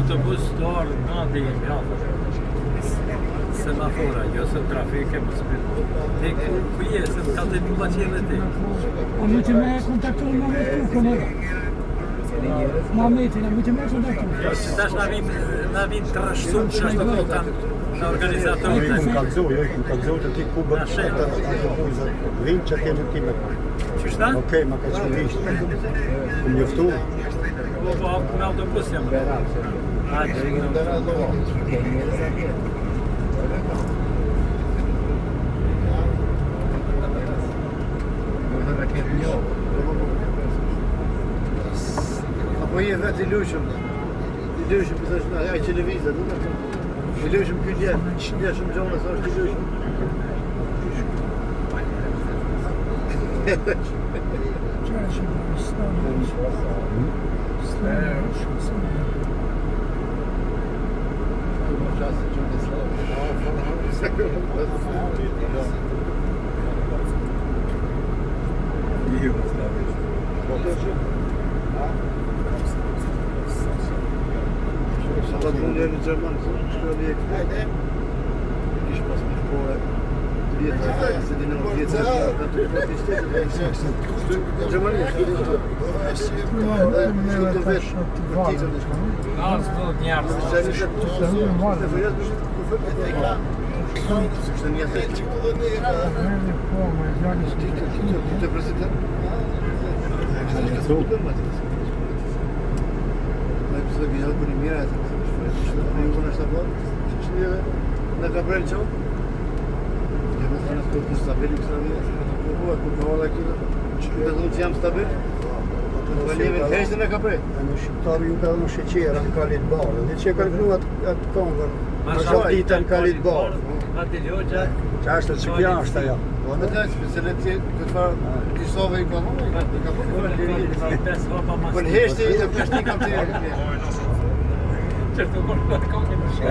autobus të orë në dhejmë, semafora, jo se trafike, më së përë. Te ku je, se më ka të pula qele ti? A mi të me kontaktu në me kukën e? Mametin, a mi të me kontaktu? Jo, që tash na vinë të rështum që është të votan në organizatorët. Ku më kalzoj të ti ku bërë të autobusët. Vinë që kemi ti me ku. Qështa? Okej, ma ka që vishtë. Ku më joftu. Po, në autobus jam. Apo je vetë i lushëm, për të shënë, aj televizat, i lushëm këtë jetë, shumë gjona, sa është i lushëm. Sa të mundje në Gjermanë, shkëllë e këtë, kishë pas më shpore, të vjetë, se dinë në vjetë, në të këtë shtetë, Gjermanë, shkëllë të vetë, Să vină cu dimineața, nu până așa bun, și na Gabriel Ciao. Eu mă spun că cu stabil, cu stabil, cu cola aqui, că nu ți-am stabil. Vălim, hejde na Gabriel. Në shqiptarë ju ka dhënë sheqera në kalit barë. Dhe që e ka lëvnu atë kongën. Marshallita në kalit barë. Ati Ljoja. Që është që pja është ajo. Po në të specialitet këtë farë kisove i konë, po në heshte i të pështi kam të njërë. Certo, guarda come non c'è.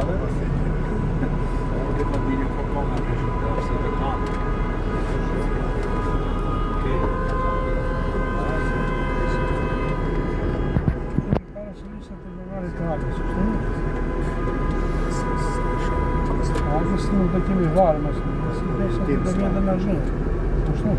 Che bambini un po' come se lo fanno. Ajde s njim takimi varima, da vijede na ženu. Točno.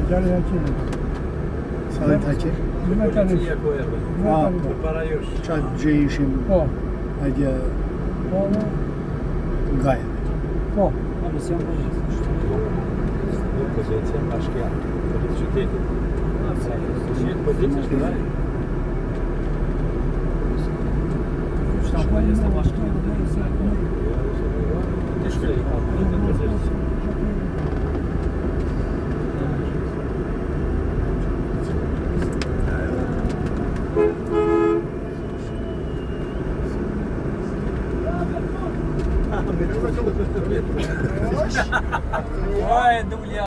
Gjali Hakimi. Salit Hakir. Zime tani. Para jush. Qatë gjë ishim ajde Gaja. Po. Pozicja bashkia. Qyteti. Pozicja është ndaj. Shtapo jest bashkia. Ой, Дуля.